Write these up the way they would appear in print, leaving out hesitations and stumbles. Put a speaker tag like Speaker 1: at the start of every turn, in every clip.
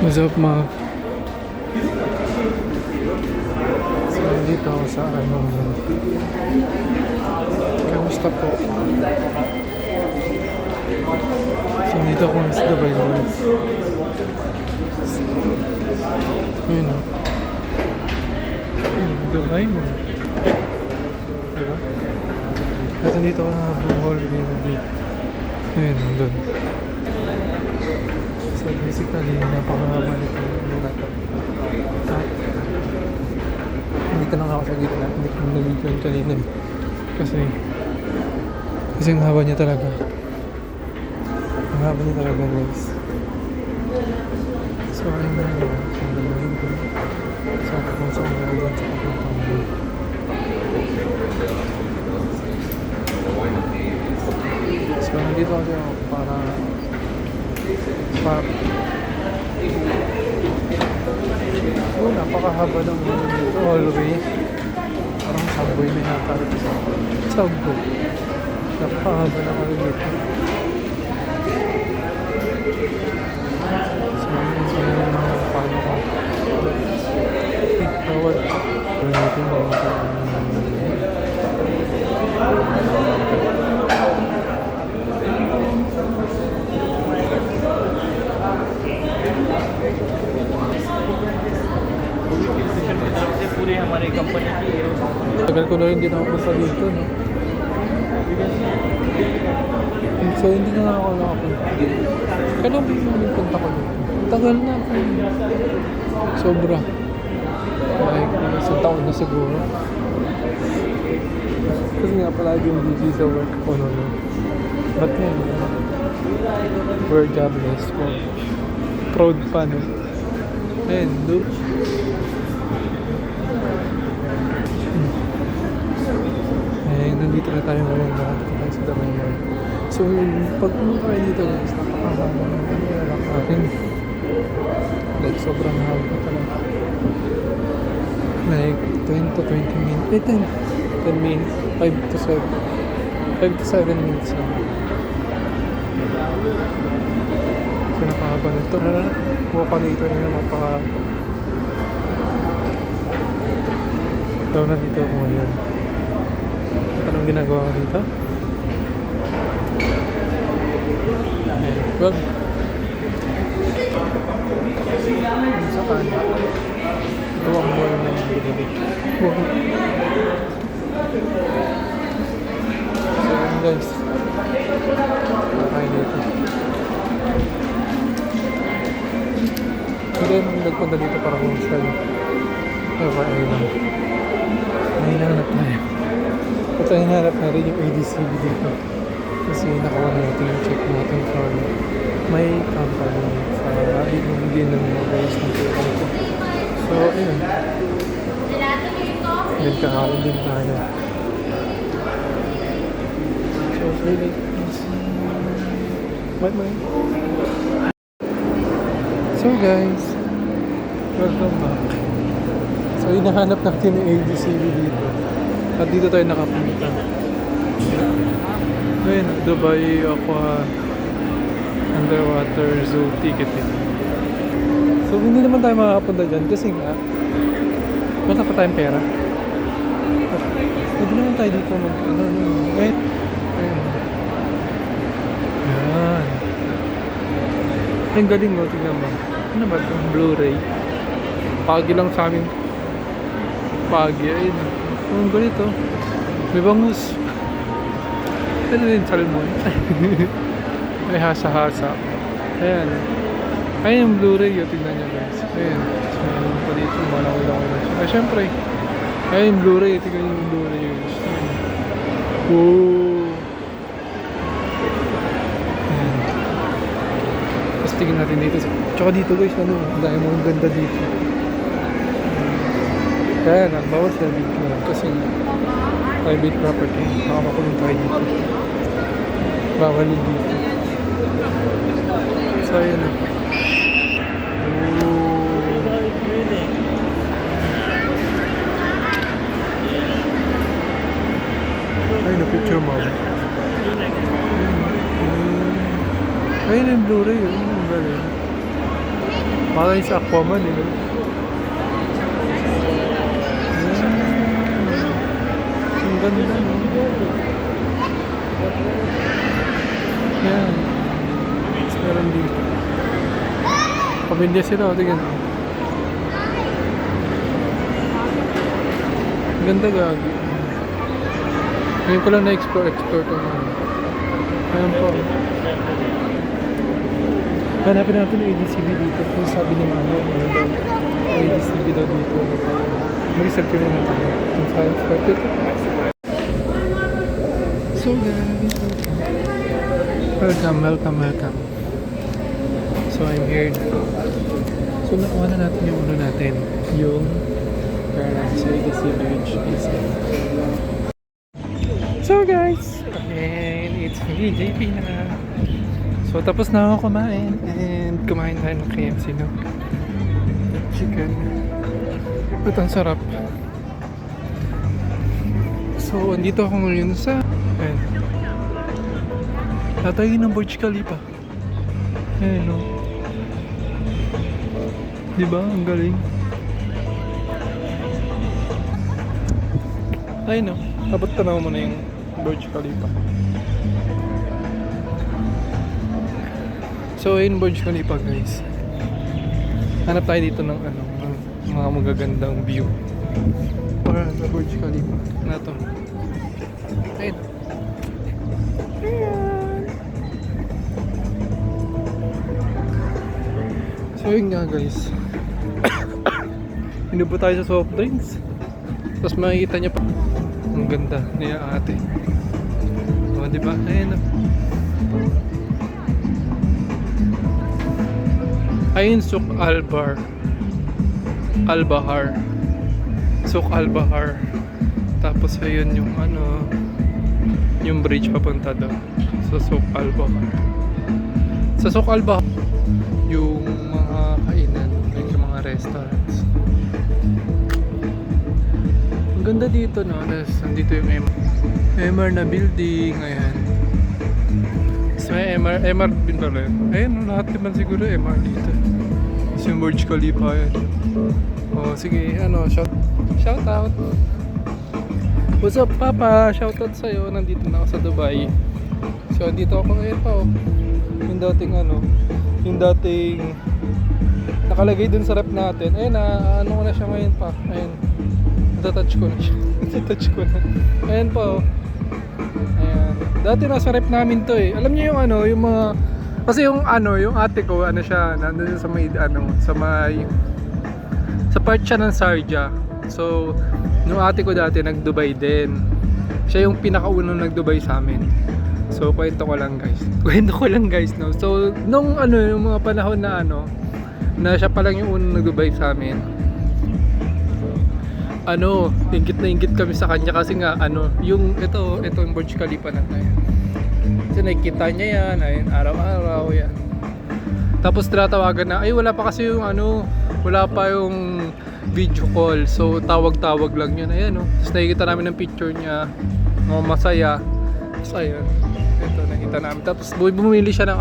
Speaker 1: What's up, ma? So, dito ako sa kamusta po? So, dito ako sa Dubai Mall. Yun o. Dubai Mall. Diba? At dito ako na Mall dito. Ayun, nandun. So basically, napakahaba nito yung laptop. Dito lang ako sa gitna. Hindi ko nag-video yung kanina eh. Kasi ang haba niya talaga. Ang haba niya talaga, guys. So ayun na lang. Ang gagawin ko. So kung saan na dyan sa papuntang mo. So nandito kasi ako para napakahaba ng mga dito hallway. Parang subway na yata. Subway. Napakahaba ng mga dito. So yun mga paano ko. Bawal. Gamitin mo yung
Speaker 2: पूरे हमारे कंपनी की
Speaker 1: tagal ko na rin din ako punta dito, no? So, hindi na ako nakapunta. Kailan ba yung punta ko dito? Tagal na ako. Sobra. Like, isang taon na siguro. Kasi nga palagi yung busy sa work ko, no? But yun, we're jobless. Proud pa, no? Ayun, dude. Nandito na tayo ngayon lahat tayo sa Dubai Mall. So, pag pumunta kayo dito guys, napakahaba ng nilalak natin. Like, sobrang haba talaga. Like, 10 to 20 minutes. 10 minutes. 5 to 7. 5 to 7 minutes lang. So, napakahaba nito. Walk ka dito rin naman napakahaba. Daw na dito ako ngayon. Anong ginagawa ko dito? Well, sa kanya ito ang mall na yung binili. So yun guys, nakain dito. And then nagpunta dito para kumusal. Ayun lang. May nanap tayo. At ay hanap na rin yung ADCB dito. Kasi nakuha natin yung check natin from may company sa ibigin ng mga guys ng pera ko. So, ayun. Then kakain din tayo. So, really, bye-bye. So guys, welcome back. So, hinahanap natin yung ADCB dito. At dito tayo nakapunta. Ayun, Dubai Aqua Underwater Zoo Ticketing. So, hindi naman tayo makakapunta dyan kasi nga wala pa tayong pera. Hindi naman tayo dito wait. Ayun. Yan. Ang galing mo, tingnan mo. Ano ba ito? Blu-ray. Pagi lang sa amin. Pagi, ayun. Ang ganito. May bangus. Ano din, salmon. May hasa-hasa. Ayan. Ayan yung Blu-ray yun. Tignan nyo guys. Ayan. So, meron pa dito. Malaki-laki na siya. Siyempre. Ayan yung Blu-ray. Tignan yung Blu-ray guys. Oh. Ayan. Tapos tignan natin dito. Tsaka dito guys. Ano? Dahil mo ang ganda dito. Kaya lang, bawal sa video kasi private property. Makamakulong tayo dito. Bawal din dito. So, ayan na. Ay, na-picture mo. Ayun yung Blu-ray yun. Ang galing. Parang sa Aquaman, eh. No? Ang ganda, no? Yan. Mas meron dito. Pamilya sila, o, tingnan. Ang ganda, gagi. Ngayon ko lang na-explore ito. Ayan po. Hanapin natin yung ADCB dito. Kung sabi ni Mano, ano daw, ADCB daw dito. Mag-research ko rin natin yung science started. So guys, welcome. So I'm here now. So nakuha na natin yung ulo natin. Yung sa ADCB which is so guys, and it's me, JP na. So tapos na ako kumain and kumain tayo ng KFC, no? Chicken. Ito ang sarap. So andito ako ngayon sa tatay ng Burj Khalifa. Ayan, no? Diba? Ang galing. Ayun, no? Dapat tanaw mo na yung Burj Khalifa. So ayun, Burj Khalifa, guys. Hanap tayo dito ng mga magagandang view para sa Burj Khalifa na to. Ayun. So yun nga, guys. Inubo tayo sa soft drinks. Tapos makikita niya pa ang ganda niya ate. O, diba? Ayun, ayun, Souk Al-Bahar. Souk Al-Bahar. Tapos ayun yung yung bridge papunta doon sa Souk Al-Bahar. Sa Souk Al-Bahar yung mga kainan, yung mga restaurants. Ang ganda dito, no? Tapos nandito yung MR na building. Ayan. So may MR din pala yun. Ayun, lahat naman siguro MR dito. So yung Burj Khalifa yan. Oh, sige, shout out. What's up, Papa? Shout out sa'yo. Nandito na ako sa Dubai. So dito ako ngayon pa, oh. Yung dating nakalagay dun sa rep natin. Ayun, ko na siya ngayon pa. Ayun. Natatouch ko na siya. Ayun pa, oh. Ayan. Dati nasa rep namin to, eh. Alam niyo yung yung mga kasi yung ate ko, siya, nandun sa may sa part siya ng Sharjah. So, yung ate ko dati nag-Dubai din. Siya yung pinakaunang nag-Dubai sa amin. So, kwento ko lang guys, no. So, nung yung mga panahon na na siya pa lang yung unang nag-Dubai sa amin. Ingit na ingit kami sa kanya kasi nga yung ito yung Burj Khalifa na tayo. Kasi nakikita niya yan, ayun, araw-araw yan. Tapos tinatawagan na, wala pa kasi yung wala pa yung video call. So tawag-tawag lang yun, ayan, no. Tapos nakikita namin ng picture niya, masaya. Tapos ayun, ito nakita namin. Tapos bumili siya ng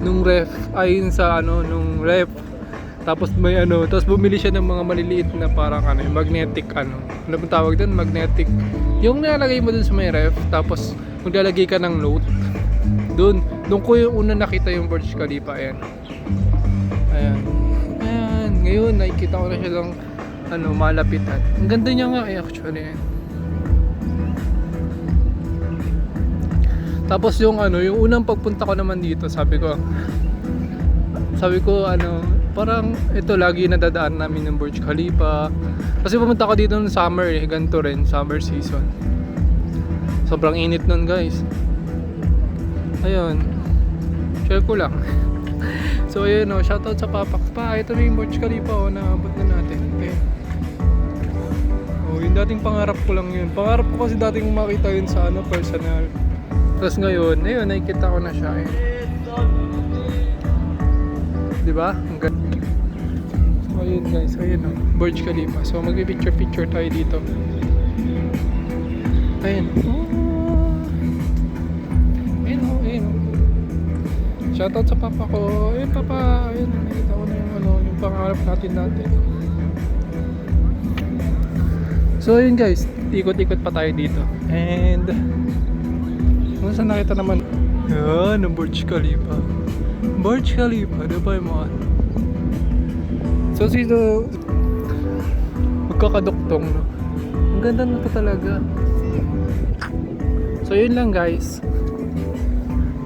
Speaker 1: nung ref, ayun sa nung ref. Tapos may tapos bumili siya ng mga maliliit na parang yung magnetic ano bang tawag doon, magnetic. Yung nilalagay mo dun sa may ref, tapos maglalagay ka ng note. Doon ko yung una nakita yung Burj Khalifa, ayan. Ngayon nakikita ko na siya lang malapitan. Ang ganda niya nga actually. Tapos yung unang pagpunta ko naman dito, sabi ko parang ito lagi nadadaan namin ng Burj Khalifa. Kasi pumunta ko dito ng summer, ganito rin, summer season. Sobrang init nun, guys. Ayun, share ko lang. So ayun, shoutout sa Papa. Ito na yung Burj Khalifa, naabot na natin. Okay. Yung dating pangarap ko lang yun. Pangarap ko kasi dating makita yun sa personal. Tapos ngayon, ayun, nakikita ko na siya. Diba? Ang ganda. So ayun, guys, ayun Burj Khalifa. So magpipicture tayo dito. Ayun. Ayun. Shoutout sa papa ko. Papa, ayun, nakita ko na yung hanap natin. So yun guys, ikot-ikot pa tayo dito. And kung saan nakita naman, yan, ang Burj Khalifa. Burj Khalifa, Dubai Mall. So sino magkakaduktong, no? Ang ganda na to talaga. So yun lang guys.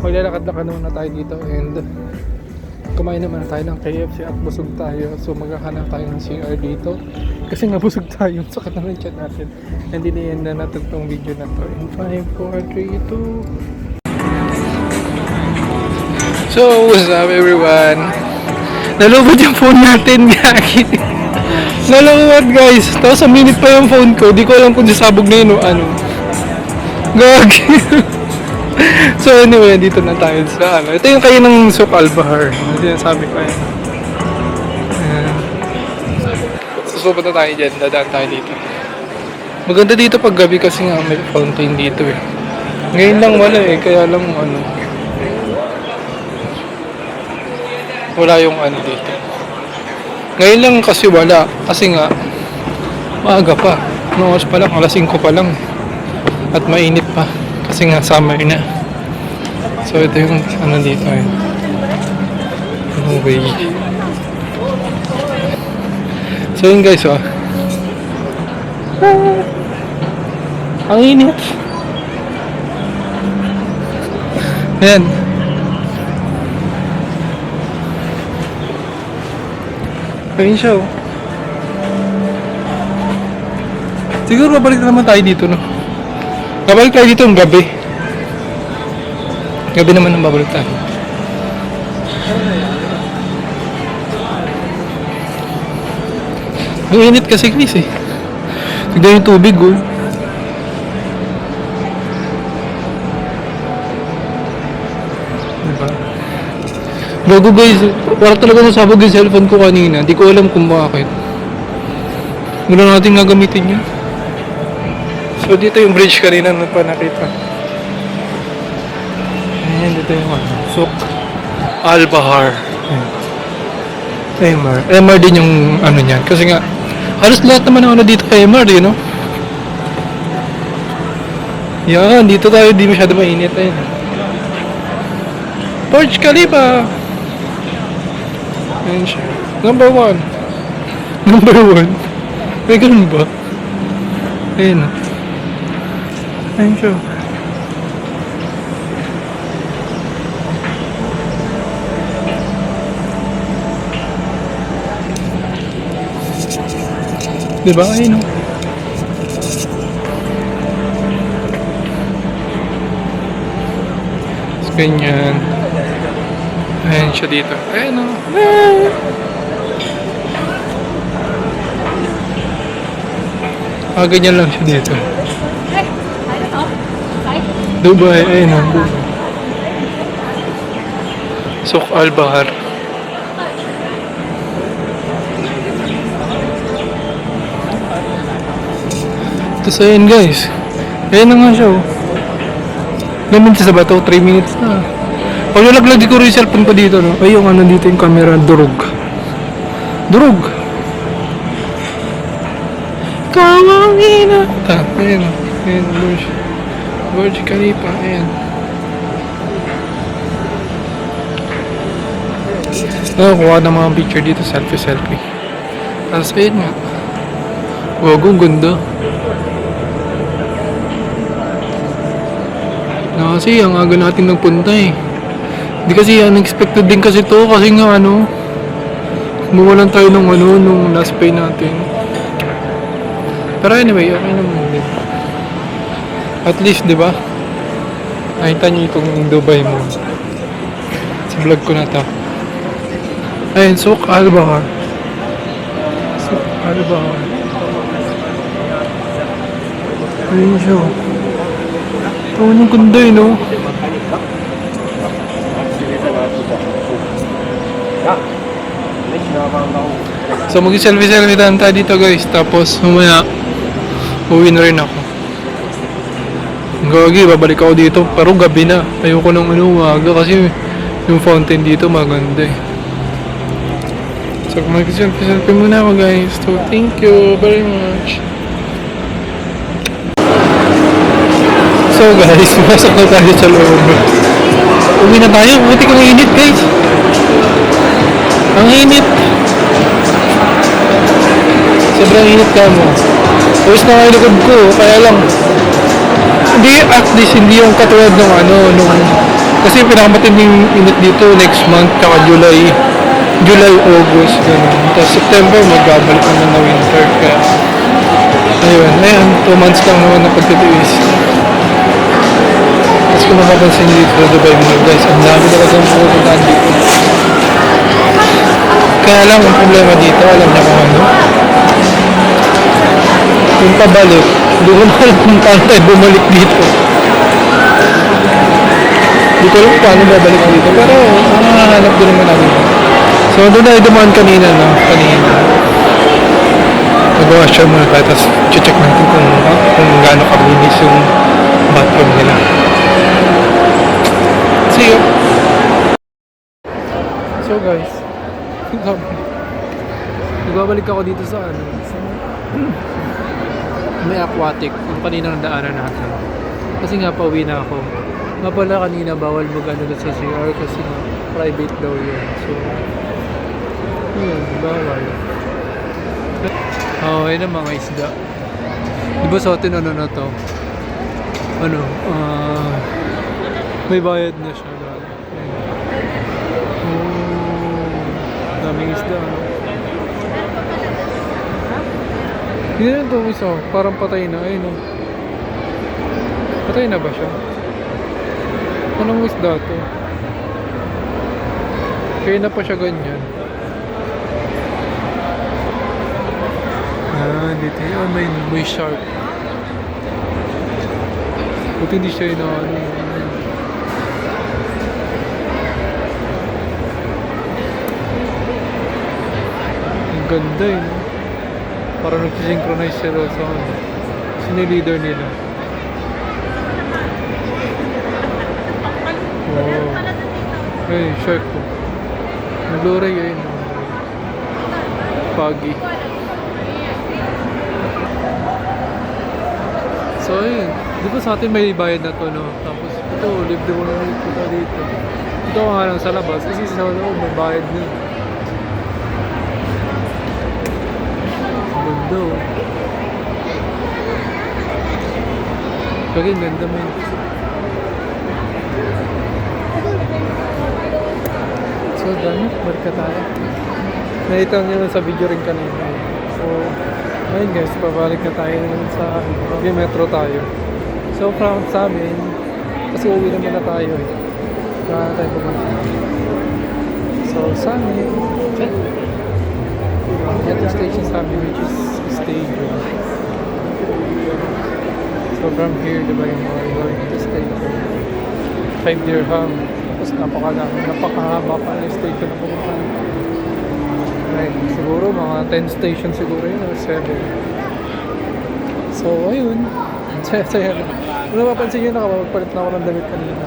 Speaker 1: Maglalakad-lakad naman na tayo dito and kumain naman na tayo ng KFC at busog tayo. So maghahanap tayo ng CR dito. Kasi nga busog tayo sa katanong chat natin. And diniyan na natin tong video na to. In 5, 4, 3, 2. So what's up everyone? Nalubot yung phone natin, gagi. Nalubot guys. Tapos a minute pa yung phone ko. Di ko alam kung sasabog na yun o ano. Gagi. So anyway, dito na tayo sa ano. Ito yung kayo ng Souk Al Bahar. Ito yung sabi ko yan. Susubot na tayo dyan. Dadaan tayo dito. Maganda dito pag gabi kasi nga may fountain dito eh. Ngayon lang wala eh. Kaya lang ano. Wala yung ano dito. Ngayon lang kasi wala. Kasi nga maaga pa. Noong oras pa lang. Alas 5 pa lang. At mainit pa. Kasi nga summer na. So ito yung ano dito eh. No way. So yun guys oh. Ang init. Ayan. Ayun siya oh. Siguro babalik na naman tayo dito no. Babalik tayo dito ng gabi. Gabi naman ang babalik tayo. Ang init kasi guys eh. Tignan yung tubig oh. Diba? Bago guys, wala talaga nasabog yung cellphone ko kanina. Hindi ko alam kung bakit. Muna natin nga gamitin yun. So dito yung bridge kanina na pa nakita. Ayan, dito yung ano, Souk Al Bahar. MR din yung ano niyan. Kasi nga, halos lahat naman ang ano dito kay MR, you know? Yan, dito tayo, di masyado mainit. Ayun. Burj Khalifa! Ayan siya. Number 1. May ganun ba? Ayun. Ayun siya. Diba? Ayun o. Ganyan. Ayun siya dito. Ayun o. Ganyan lang siya dito. Dubai, ayun o. Souk Al Bahar. Tapos ayun guys. Ayun na nga siya oh. Ilan minutes na ba ito? 3 minutes na. Pag nalaglag ko rin yung cellphone ko dito no. Ay yung ano dito yung camera. Durog. Kawangina. Ayun o. Ayun Burj Khalifa. Ayun. Kuha ng mga picture dito. Selfie. Tapos ayun nga. Wago, ganda. Kasi ang aga natin nagpunta eh. Hindi kasi unexpected din kasi to kasi nga ano mawalan tayo ng ano nung last pay natin. Pero anyway, okay naman din. At least, di ba? Nakita niyo itong Dubai mo. Sa vlog ko na to. Ayun, Souk Al Bahar. Ayun siya. Oh, yung ganda eh, no? So, mag-selfie tayo dito guys. Tapos, humaya, uwi na rin ako. Gagi, babalik ako dito. Pero gabi na. Ayoko ng umaga kasi yung fountain dito maganda eh. So, mag-selfie muna ako guys. So, thank you very much. So guys, pasok na tayo sa loob. Uwi na tayo. Buti kang init guys. Ang init. Sobrang init ka mo. Pawis na kayo likod ko. Kaya lang. Hindi, at least hindi yung katulad ng kasi pinakamatinding init dito next month, kaka July, August, gano'n. Tapos September, magbabalik naman na winter. Kaya, ayun, 2 months lang naman na pagtitiis. Tapos kung mapapansin nyo dito sa Dubai mga guys, ang dami talagang pupuntaan dito. Kaya lang, ang problema dito, alam niya kung ano. Kung pabalik, hindi ko na alam kung paano tayo bumalik dito. Hindi ko alam paano babalik dito, pero hanap din naman namin. So, doon tayo dumaan kanina, no? Mag-wash muna tayo, tapos check natin kung gaano kabilis yung bathroom nila. See you! So guys, nagbabalik ako dito sa may aquatic, yung kaninang daanan natin. Kasi nga pauwi na ako. Nga pala kanina bawal mag-ano sa CR kasi nga private daw yun. So, yun, bawal. Ayun ang mga isda. Diba sa atin na to? May bayad na siya. Daming isda, Hindi na ito isa, parang patay na. Ayun, Patay na ba siya? Anong isda to? Kaya na pa siya ganyan. Dito yun. May shark. Buti hindi siya Ang ganda yun. Parang nag-synchronize sila sa sino-leader nila. Wow. Ay, shark ko. Ang Blu-ray yun. Pagi. So ayun, di ba sa atin may bayad na to, no? Tapos ito, libre mo na ito dito. Ito nga lang sa labas, kasi sa loob may bayad na. Ganda, oh. Kagin, ganda mo yun. So dami, balik ka tayo. Nakita nyo sa video rin kanina. So, ayun guys, pabalik na tayo sa metro tayo. So from sa amin, kasi uwi naman na tayo Kaya tayo pumunta. So sa amin, metro station sa amin, which is Stadium. So from here, diba yung mga going to Stadium, 5 dirham. Tapos napakahaba pa na yung station na pumunta. Right, siguro mga 10 stations siguro yun or 7. So ayun, saya lang. Kung napapansin nyo, nakapagpalit na ako ng damit kanina.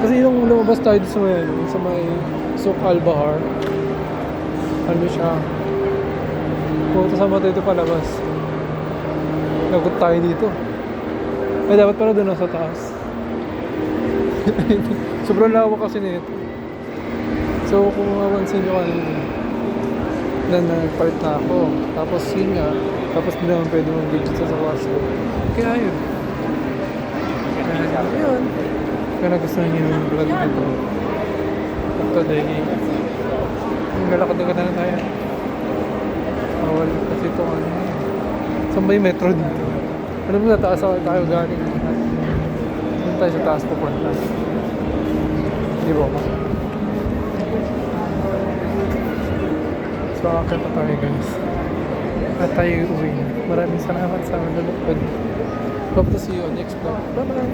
Speaker 1: Kasi yung lumabas tayo sa may Souk Al-Bahar, ano siya, pumunta sa mga tayo palabas. Nagkot tayo dito. Ay dapat pala doon sa taas. Sobrang lawak kasi nito. So kung mapansin nyo kanina, nagpalit na ako. Tapos yun nga, tapos hindi naman pwede mong gadget sa washroom. Kaya yun. Yun. Kaya nagustuhan nyo yung vlog nito. At today, galakad na tayo. Bawal kasi ito saan ba yung metro dito? Alam mo na taas tayo galing. Doon tayo sa taas pupunta. Di ba ako? So, akit na tayo guys. At tayo uwi na. Maraming salamat sa mga nalukod. Hope to see you on next vlog. Bye-bye!